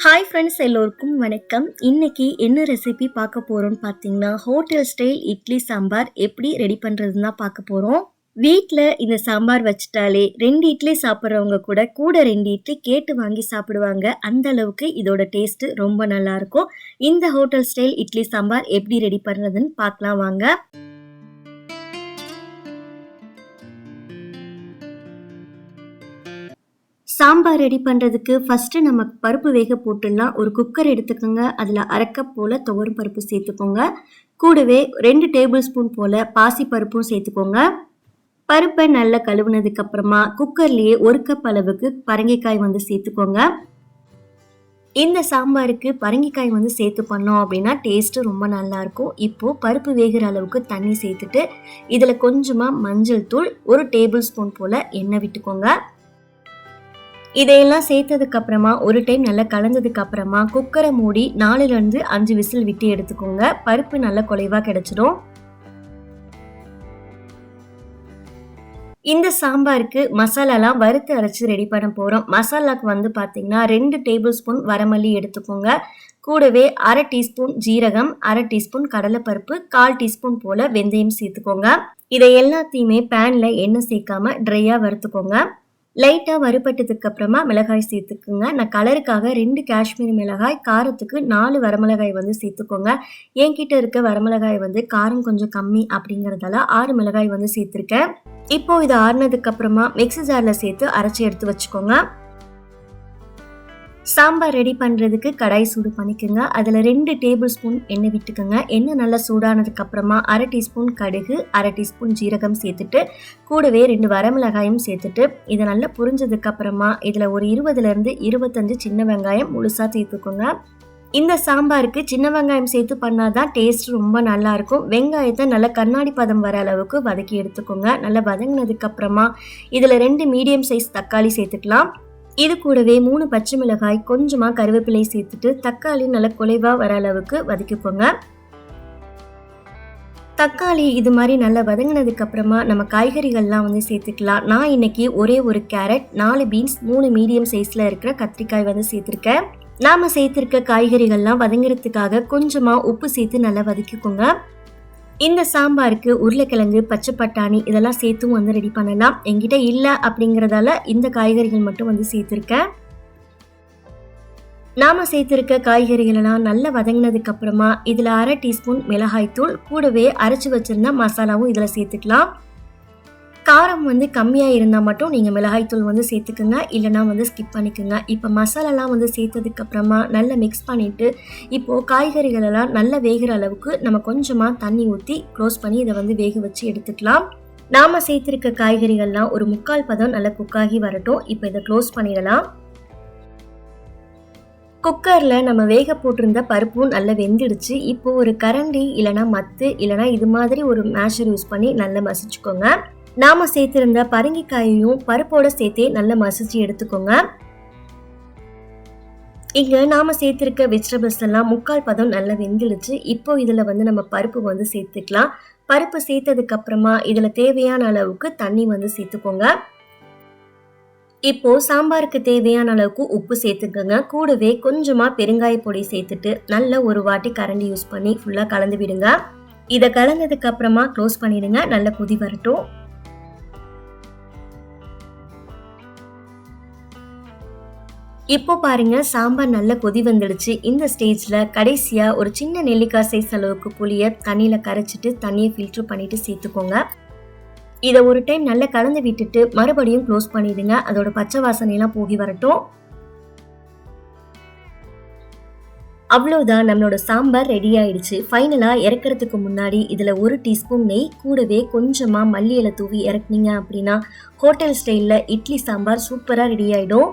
Hi friends, எல்லோருக்கும் வணக்கம். இன்னைக்கு என்ன ரெசிபி பார்க்க போறோம்னு பார்த்தீங்கன்னா, ஹோட்டல் ஸ்டைல் இட்லி சாம்பார் எப்படி ரெடி பண்ணுறதுன்னு தான் பார்க்க போறோம். வீட்ல இந்த சாம்பார் வச்சுட்டாலே 2 இட்லி சாப்பிட்றவங்க கூட 2 இட்லி கேட்டு வாங்கி சாப்பிடுவாங்க. அந்த அளவுக்கு இதோட டேஸ்ட்டு ரொம்ப நல்லாயிருக்கும். இந்த ஹோட்டல் ஸ்டைல் இட்லி சாம்பார் எப்படி ரெடி பண்ணுறதுன்னு பார்க்கலாம் வாங்க. சாம்பார் ரெடி பண்ணுறதுக்கு ஃபஸ்ட்டு நம்ம பருப்பு வேக போட்டுடலாம். ஒரு குக்கர் எடுத்துக்கோங்க. அதில் 1/2 கப் போல் துவரம் பருப்பு சேர்த்துக்கோங்க. கூடவே 2 டேபிள் ஸ்பூன் போல் பாசி பருப்பும் சேர்த்துக்கோங்க. பருப்பை நல்லா கழுவுனதுக்கப்புறமா குக்கர்லேயே 1 கப் அளவுக்கு பரங்கிக்காய் சேர்த்துக்கோங்க. இந்த சாம்பாருக்கு பரங்கிக்காய் சேர்த்து பண்ணோம் அப்படின்னா டேஸ்ட்டு ரொம்ப நல்லாயிருக்கும். இப்போது பருப்பு வேகிற அளவுக்கு தண்ணி சேர்த்துட்டு இதில் கொஞ்சமாக மஞ்சள் தூள், 1 டேபிள் ஸ்பூன் போல் எண்ணெய் விட்டுக்கோங்க. இதையெல்லாம் சேர்த்ததுக்கு அப்புறமா ஒரு டைம் நல்லா கலந்ததுக்கு அப்புறமா குக்கரை மூடி 4லேருந்து 5 விசில் விட்டு எடுத்துக்கோங்க. பருப்பு நல்லா குலைவா கிடைச்சிடும். இந்த சாம்பாருக்கு மசாலாலாம் வறுத்து அரைச்சி ரெடி பண்ண போகிறோம். மசாலாக்கு பார்த்தீங்கன்னா 2 டேபிள் ஸ்பூன் வரமல்லி எடுத்துக்கோங்க. கூடவே 1/2 டீஸ்பூன் ஜீரகம், 1/2 டீஸ்பூன் கடலைப்பருப்பு, 1/4 டீஸ்பூன் போல் வெந்தயம் சேர்த்துக்கோங்க. இதை எல்லாத்தையுமே பேனில் எண்ணெய் சேர்க்காம ட்ரையாக வறுத்துக்கோங்க. லைட்டாக வறுபட்டதுக்கு அப்புறமா மிளகாய் சேர்த்துக்குங்க. நான் கலருக்காக 2 காஷ்மீரி மிளகாய், காரத்துக்கு 4 வரமிளகாய் சேர்த்துக்கோங்க. என்கிட்ட இருக்க வரமிளகாய் காரம் கொஞ்சம் கம்மி அப்படிங்கிறதால 6 மிளகாய் சேர்த்துருக்கேன். இப்போ இதை ஆறுனதுக்கு அப்புறமா மிக்ஸி ஜாரில் சேர்த்து அரைச்சி எடுத்து வச்சுக்கோங்க. சாம்பார் ரெடி பண்ணுறதுக்கு கடாய் சூடு பண்ணிக்கோங்க. அதில் 2 டேபிள் ஸ்பூன் எண்ணெய் விட்டுக்கோங்க. எண்ணெய் நல்லா சூடானதுக்கு அப்புறமா 1/2 டீஸ்பூன் கடுகு, 1/2 டீஸ்பூன் ஜீரகம் சேர்த்துட்டு கூடவே 2 வரமிளகாயும் சேர்த்துட்டு இதை நல்லா புரிஞ்சதுக்கு அப்புறமா இதில் ஒரு 20லேருந்து 25 சின்ன வெங்காயம் முழுசாக சேர்த்துக்கோங்க. இந்த சாம்பாருக்கு சின்ன வெங்காயம் சேர்த்து பண்ணாதான் டேஸ்ட் ரொம்ப நல்லாயிருக்கும். வெங்காயத்தை நல்லா கண்ணாடி பதம் வர அளவுக்கு வதக்கி எடுத்துக்கோங்க. நல்லா வதங்கினதுக்கு அப்புறமா இதில் 2 மீடியம் சைஸ் தக்காளி சேர்த்துக்கலாம். இது கூடவே 3 பச்சை மிளகாய், கொஞ்சமாக கருவேப்பிலை சேர்த்துட்டு தக்காளி நல்லா குலைவாக வர அளவுக்கு வதக்கிக்கோங்க. தக்காளி இது மாதிரி நல்லா வதங்கினதுக்கு அப்புறமா நம்ம காய்கறிகள்லாம் சேர்த்துக்கலாம். நான் இன்னைக்கு ஒரே ஒரு கேரட், 4 பீன்ஸ், 3 மீடியம் சைஸில் இருக்கிற கத்திரிக்காய் சேர்த்துருக்கேன். நாம் சேர்த்துருக்க காய்கறிகள்லாம் வதங்கிறதுக்காக கொஞ்சமாக உப்பு சேர்த்து நல்லா வதக்கிக்கோங்க. இந்த சாம்பாருக்கு உருளைக்கிழங்கு, பச்சை பட்டாணி இதெல்லாம் சேர்த்தும் ரெடி பண்ணலாம். என்கிட்ட இல்லை அப்படிங்கிறதால இந்த காய்கறிகள் மட்டும் சேர்த்துருக்கேன். நாம் சேர்த்துருக்க காய்கறிகளெல்லாம் நல்லா வதங்கினதுக்கு அப்புறமா இதில் 1/2 டீஸ்பூன் மிளகாய்த்தூள், கூடவே அரைச்சி வச்சிருந்த மசாலாவும் இதில் சேர்த்துக்கலாம். காரம் கம்மியாக இருந்தால் மட்டும் நீங்கள் மிளகாய்த்தூள் சேர்த்துக்குங்க, இல்லைனா ஸ்கிப் பண்ணிக்கோங்க. இப்போ மசாலாலாம் சேர்த்ததுக்கப்புறமா நல்லா மிக்ஸ் பண்ணிவிட்டு இப்போது காய்கறிகளெல்லாம் நல்லா வேகிற அளவுக்கு நம்ம கொஞ்சமாக தண்ணி ஊற்றி க்ளோஸ் பண்ணி இதை வேக வச்சு எடுத்துக்கலாம். நாம் சேர்த்துருக்க காய்கறிகள்லாம் ஒரு 3/4 பதம் நல்லா குக்காகி வரட்டும். இப்போ இதை க்ளோஸ் பண்ணிடலாம். குக்கரில் நம்ம வேக போட்டிருந்த பருப்பும் நல்லா வெந்துடுச்சு. இப்போது ஒரு கரண்டி இல்லைனா மத்து இல்லைனா இது மாதிரி ஒரு மேஷர் யூஸ் பண்ணி நல்லா மசிச்சுக்கோங்க. நாம் சேர்த்திருந்த பரங்கிக்காயையும் பருப்போட சேர்த்தே நல்லா மசிச்சு எடுத்துக்கோங்க. இங்கே நாம் சேர்த்திருக்க வெஜிடபிள்ஸ் எல்லாம் 3/4 பதம் நல்லா வெந்துடுச்சு. இப்போ இதில் நம்ம பருப்பு சேர்த்துக்கலாம். பருப்பு சேர்த்ததுக்கு அப்புறமா இதில் தேவையான அளவுக்கு தண்ணி சேர்த்துக்கோங்க. இப்போ சாம்பாருக்கு தேவையான அளவுக்கு உப்பு சேர்த்துக்கோங்க. கூடவே கொஞ்சமாக பெருங்காய பொடி சேர்த்துட்டு நல்லா ஒரு வாட்டி கரண்டி யூஸ் பண்ணி ஃபுல்லாக கலந்து விடுங்க. இதை கலந்ததுக்கு அப்புறமா க்ளோஸ் பண்ணிடுங்க. நல்லா கொதி வரட்டும். இப்போ பாருங்க, சாம்பார் நல்லா கொதி வந்துடுச்சு. இந்த ஸ்டேஜில் கடைசியாக ஒரு சின்ன நெல்லிக்காய் சைஸ் அளவுக்கு புளியை தண்ணியில் கரைச்சிட்டு தண்ணியை ஃபில்டர் பண்ணிவிட்டு சேர்த்துக்கோங்க. இதை ஒரு டைம் நல்லா கலந்து விட்டுட்டு மறுபடியும் க்ளோஸ் பண்ணிடுங்க. அதோட பச்சை வாசனையெல்லாம் போகி வரட்டும். அவ்வளோதான், நம்மளோட சாம்பார் ரெடி ஆயிடுச்சு. ஃபைனலாக இறக்கிறதுக்கு முன்னாடி இதில் 1 டீஸ்பூன் நெய், கூடவே கொஞ்சமாக மல்லி இலை தூவி இறக்குனீங்க அப்படின்னா ஹோட்டல் ஸ்டைலில் இட்லி சாம்பார் சூப்பராக ரெடி ஆகிடும்.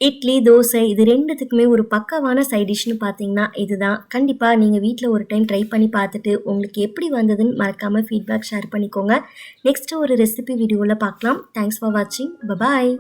இட்லி, தோசை இது 2த்துக்குமே ஒரு பக்காவான சைட் டிஷ்னு பார்த்தீங்கன்னா இதுதான். கண்டிப்பாக நீங்கள் வீட்டில் ஒரு டைம் ட்ரை பண்ணி பார்த்துட்டு உங்களுக்கு எப்படி வந்ததுன்னு மறக்காமல் ஃபீட்பேக் ஷேர் பண்ணிக்கோங்க. நெக்ஸ்ட்டு ஒரு ரெசிபி வீடியோவில் பார்க்கலாம். தேங்க்ஸ் ஃபார் வாட்சிங். பபாய்.